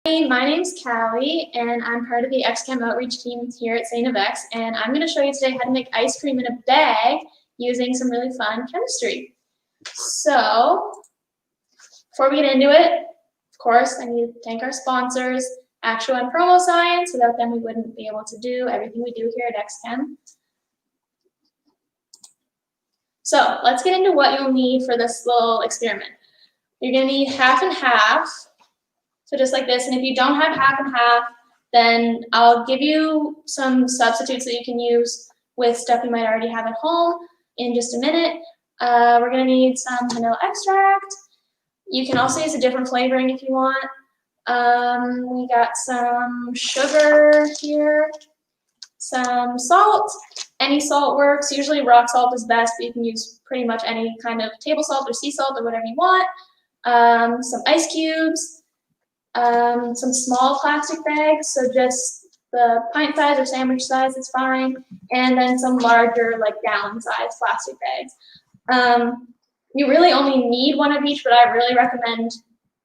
Hey, my name's Callie, and I'm part of the X-Chem outreach team here at St. of X, and I'm going to show you today how to make ice cream in a bag using some really fun chemistry. So, before we get into it, of course, I need to thank our sponsors, Actual and Promo Science. Without them, we wouldn't be able to do everything we do here at X-Chem. So, let's get into what you'll need for this little experiment. You're going to need half and half. So just like this, and if you don't have half and half, then I'll give you some substitutes that you can use with stuff you might already have at home in just a minute. We're going to need some vanilla extract. You can also use a different flavoring if you want. We got some sugar here, some salt. Any salt works. Usually rock salt is best, but you can use pretty much any kind of table salt or sea salt or whatever you want. Some ice cubes. Some small plastic bags, so just the pint size or sandwich size is fine, and then some larger, like gallon size plastic bags. You really only need one of each, but I really recommend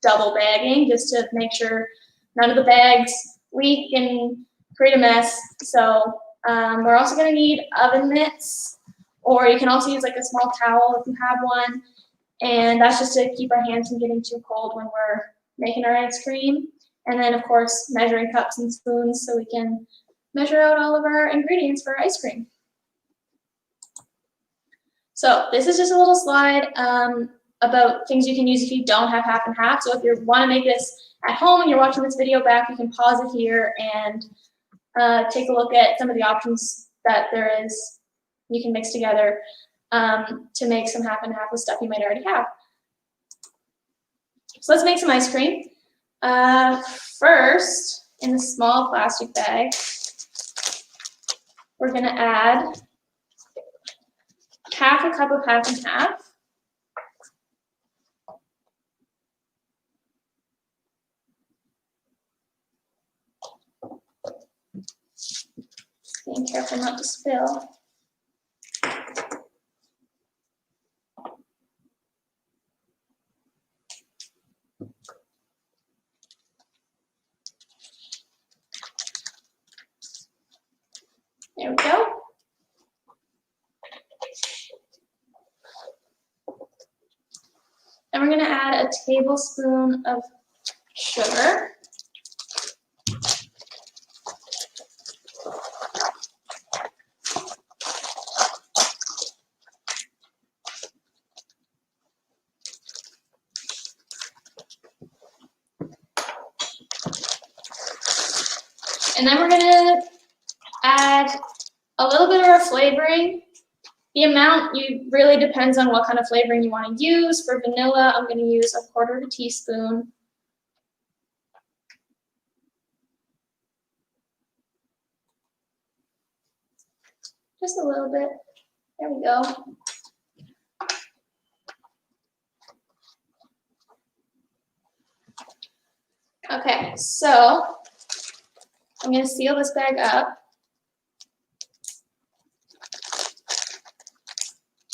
double bagging just to make sure none of the bags leak and create a mess. So we're also going to need oven mitts, or you can also use like a small towel if you have one, and that's just to keep our hands from getting too cold when we're making our ice cream. And then, of course, measuring cups and spoons so we can measure out all of our ingredients for our ice cream. So this is just a little slide about things you can use if you don't have half and half. So if you want to make this at home and you're watching this video back, you can pause it here and take a look at some of the options that there is you can mix together to make some half and half with stuff you might already have. So let's make some ice cream. First, in the small plastic bag, we're going to add half a cup of half and half. Being careful not to spill. There we go. Then we're going to add a tablespoon of sugar. And then we're going to add a little bit of our flavoring. The amount really depends on what kind of flavoring you want to use. For vanilla, I'm going to use 1/4 teaspoon. Just a little bit. There we go. Okay, so I'm going to seal this bag up.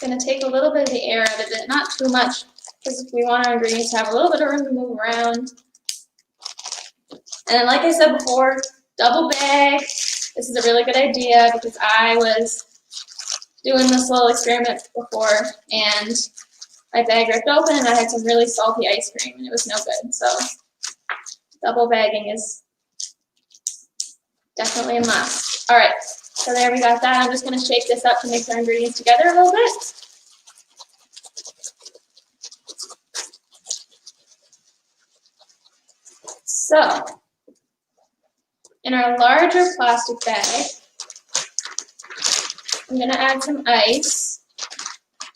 Going to take a little bit of the air out of it, not too much, because we want our ingredients to have a little bit of room to move around. And like I said before, double bag. This is a really good idea because I was doing this little experiment before and my bag ripped open and I had some really salty ice cream and it was no good. So double bagging is definitely a must. All right. So there we got that. I'm just going to shake this up to mix our ingredients together a little bit. So, in our larger plastic bag, I'm going to add some ice.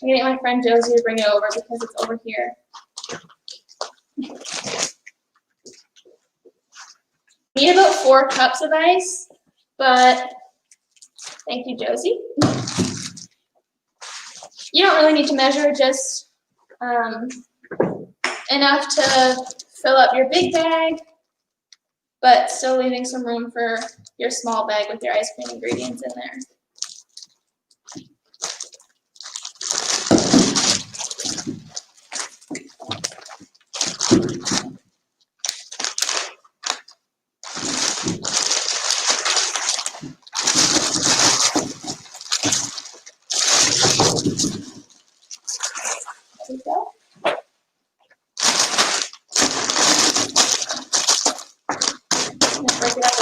I'm going to get my friend Josie to bring it over because it's over here. I need about 4 cups of ice, but thank you, Josie. You don't really need to measure, just enough to fill up your big bag, but still leaving some room for your small bag with your ice cream ingredients in there.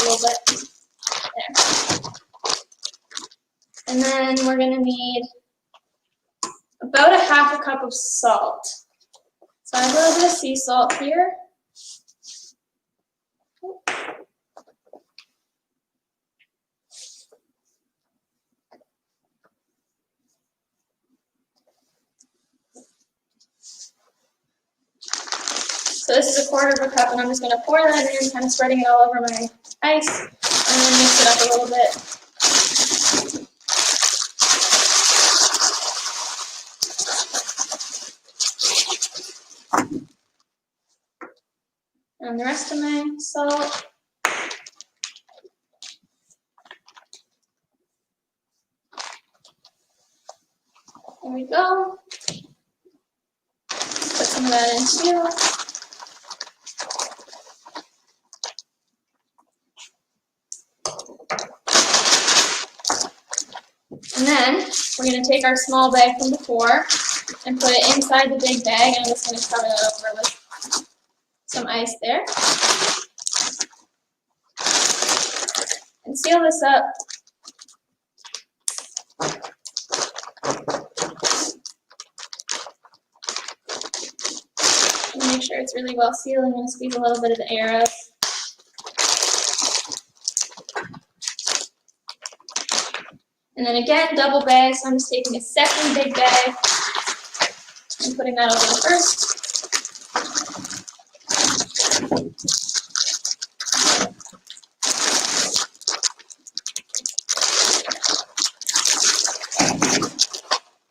little bit. There. And then we're gonna need about a half a cup of salt. So I have a little bit of sea salt here. So this is a quarter of a cup, and I'm just going to pour that in, kind of spreading it all over my ice, and then mix it up a little bit. And the rest of my salt. There we go. Put some of that in too. And then we're going to take our small bag from before and put it inside the big bag, and I'm just going to cover that over with some ice there. And seal this up. And make sure it's really well sealed. I'm going to squeeze a little bit of the air out. And then again, double bag, so I'm just taking a second big bag and putting that over the first.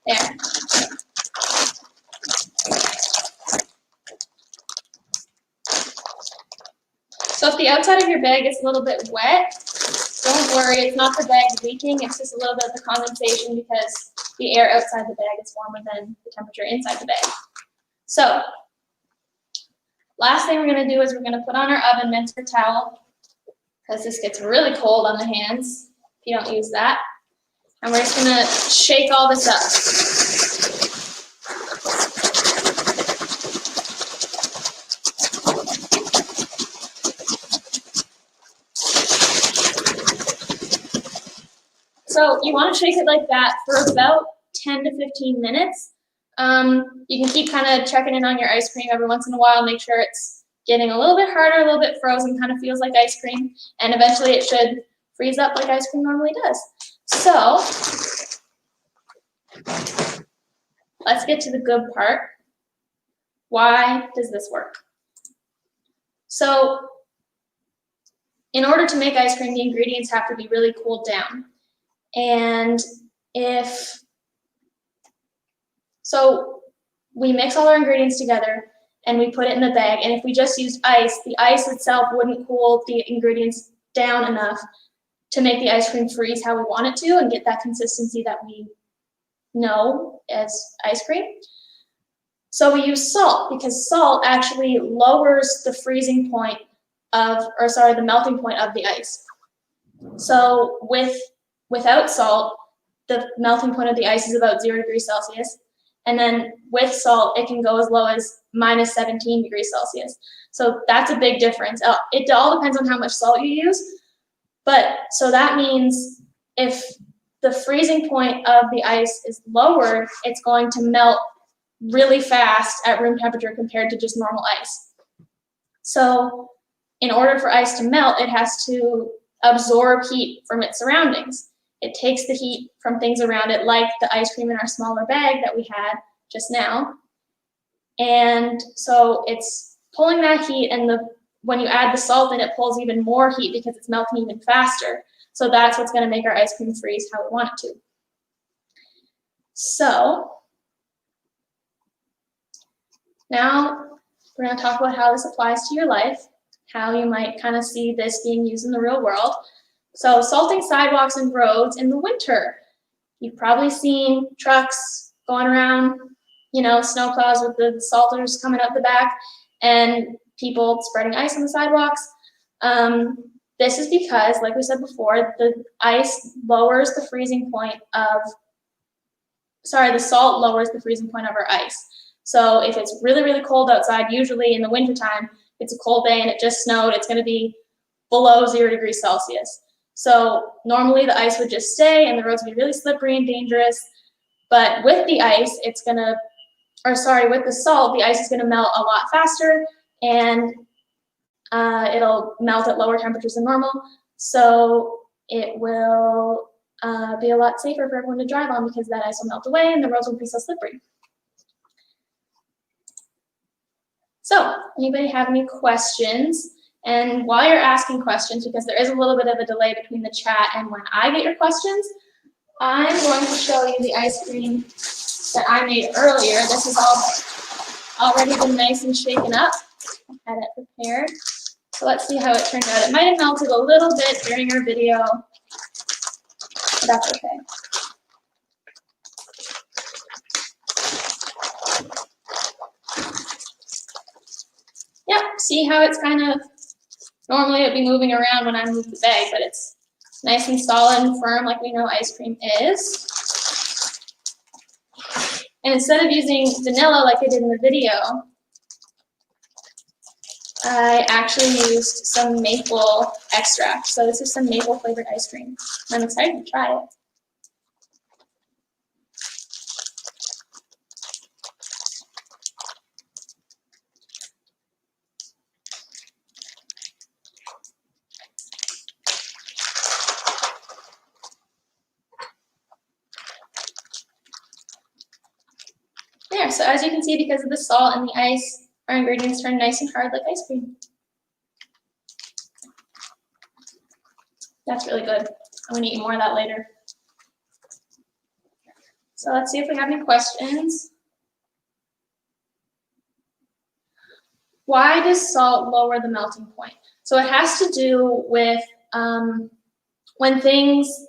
There. So if the outside of your bag is a little bit wet, don't worry, it's not the bag leaking, it's just a little bit of the condensation because the air outside the bag is warmer than the temperature inside the bag. So, last thing we're going to do is we're going to put on our oven mitts or towel, because this gets really cold on the hands if you don't use that. And we're just going to shake all this up. So you want to shake it like that for about 10 to 15 minutes. You can keep kind of checking in on your ice cream every once in a while, make sure it's getting a little bit harder, a little bit frozen, kind of feels like ice cream, and eventually it should freeze up like ice cream normally does. So let's get to the good part. Why does this work? So in order to make ice cream, the ingredients have to be really cooled down. And so we mix all our ingredients together and we put it in the bag, and if we just used ice, the ice itself wouldn't cool the ingredients down enough to make the ice cream freeze how we want it to and get that consistency that we know as ice cream. So we use salt because salt actually lowers the freezing point the melting point of the ice. So without salt, the melting point of the ice is about 0 degrees Celsius. And then with salt, it can go as low as minus 17 degrees Celsius. So that's a big difference. It all depends on how much salt you use. But so that means if the freezing point of the ice is lower, it's going to melt really fast at room temperature compared to just normal ice. So in order for ice to melt, it has to absorb heat from its surroundings. It takes the heat from things around it, like the ice cream in our smaller bag that we had just now. And so it's pulling that heat, and when you add the salt in, it pulls even more heat because it's melting even faster. So that's what's going to make our ice cream freeze how we want it to. So now we're going to talk about how this applies to your life, how you might kind of see this being used in the real world. So salting sidewalks and roads in the winter. You've probably seen trucks going around, snowplows with the salters coming out the back and people spreading ice on the sidewalks. This is because, like we said before, the salt lowers the freezing point of our ice. So if it's really, really cold outside, usually in the wintertime, it's a cold day and it just snowed, it's going to be below 0 degrees Celsius. So normally the ice would just stay and the roads would be really slippery and dangerous. But with the ice, with the salt, the ice is gonna melt a lot faster, and it'll melt at lower temperatures than normal. So it will be a lot safer for everyone to drive on because that ice will melt away and the roads won't be so slippery. So, anybody have any questions? And while you're asking questions, because there is a little bit of a delay between the chat and when I get your questions, I'm going to show you the ice cream that I made earlier. This is all already been nice and shaken up. I had it prepared. So let's see how it turned out. It might have melted a little bit during our video, but that's okay. Yep, see how it's kind of, normally it'd be moving around when I move the bag, but it's nice and solid and firm like we know ice cream is. And instead of using vanilla like I did in the video, I actually used some maple extract. So this is some maple flavored ice cream. I'm excited to try it. There, so as you can see, because of the salt and the ice, our ingredients turn nice and hard like ice cream. That's really good. I'm going to eat more of that later. So let's see if we have any questions. Why does salt lower the melting point? So it has to do with when things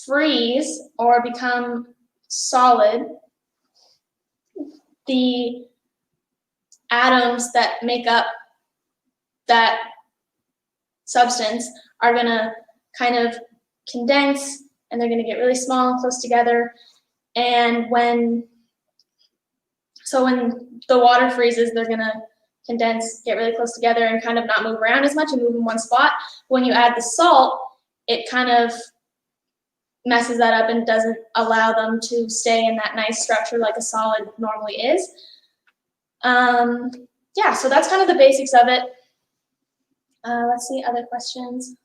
freeze or become solid, the atoms that make up that substance are going to kind of condense, and they're going to get really small and close together. And when the water freezes, they're going to condense, get really close together, and kind of not move around as much and move in one spot. When you add the salt, it kind of messes that up and doesn't allow them to stay in that nice structure like a solid normally is. Yeah, so that's kind of the basics of it. Let's see, other questions.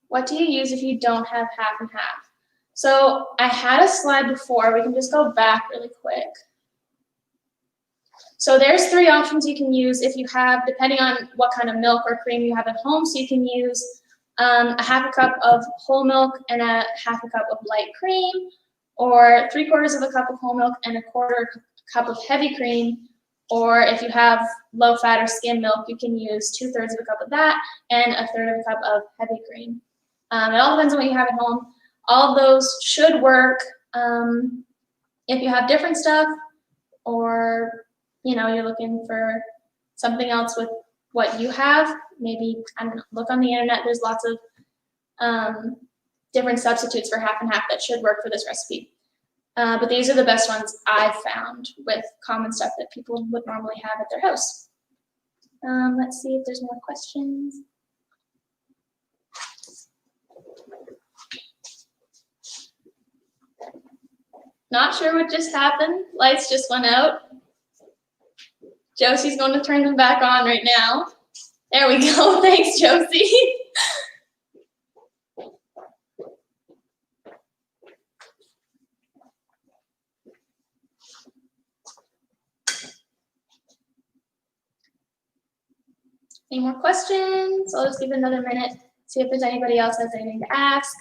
What do you use if you don't have half and half? So I had a slide before. We can just go back really quick. So there's 3 options you can use if you have, depending on what kind of milk or cream you have at home. So you can use a half a cup of whole milk and a half a cup of light cream, or 3/4 of a cup of whole milk and a 1/4 cup of heavy cream. Or if you have low fat or skim milk, you can use 2/3 of a cup of that and a 1/3 of a cup of heavy cream. It all depends on what you have at home. All of those should work. If you have different stuff, or you're looking for something else with what you have, maybe, I don't know, look on the internet. There's lots of different substitutes for half and half that should work for this recipe. But these are the best ones I've found with common stuff that people would normally have at their house. Let's see if there's more questions. Not sure what just happened. Lights just went out. Josie's going to turn them back on right now. There we go. Thanks, Josie. Any more questions? I'll just give it another minute, see if there's anybody else that has anything to ask.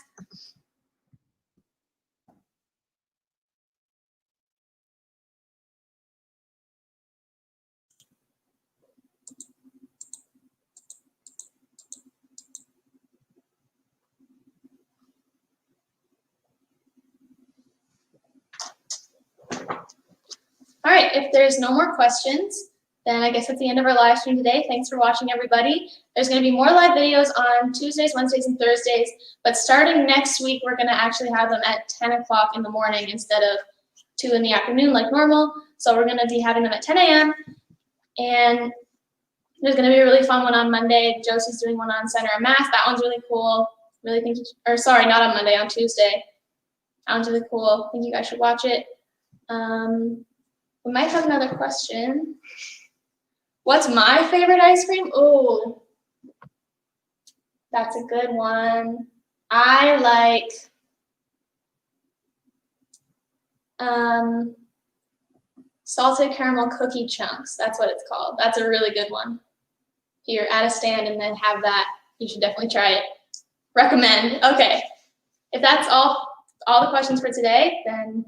All right, if there's no more questions, then I guess that's the end of our live stream today. Thanks for watching, everybody. There's going to be more live videos on Tuesdays, Wednesdays, and Thursdays, but starting next week, we're going to actually have them at 10 o'clock in the morning instead of 2 in the afternoon like normal. So we're going to be having them at 10 a.m. And there's going to be a really fun one on Monday. Josie's doing one on Center of Math. That one's really cool. Really think, or sorry, not on Monday, on Tuesday. That one's really cool. I think you guys should watch it. We might have another question. What's my favorite ice cream? Ooh, that's a good one. I like salted caramel cookie chunks. That's what it's called. That's a really good one. If you're at a stand and then have that, you should definitely try it. Recommend. Okay. If that's all the questions for today, then,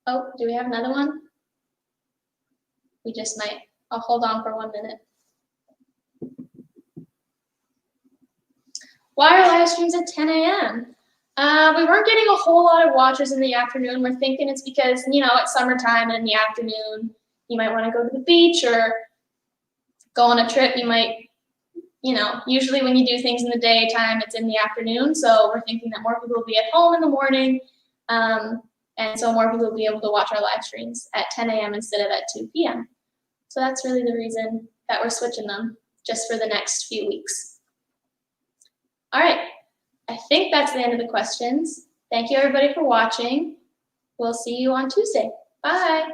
oh, do we have another one? We just might. I'll hold on for 1 minute. Why are live streams at 10 a.m.? We weren't getting a whole lot of watchers in the afternoon. We're thinking it's because, you know, it's summertime and in the afternoon, you might want to go to the beach or go on a trip. You might, you know, usually when you do things in the daytime, it's in the afternoon. So we're thinking that more people will be at home in the morning. And so more people will be able to watch our live streams at 10 a.m. instead of at 2 p.m. So that's really the reason that we're switching them just for the next few weeks. All right. I think that's the end of the questions. Thank you everybody for watching. We'll see you on Tuesday. Bye.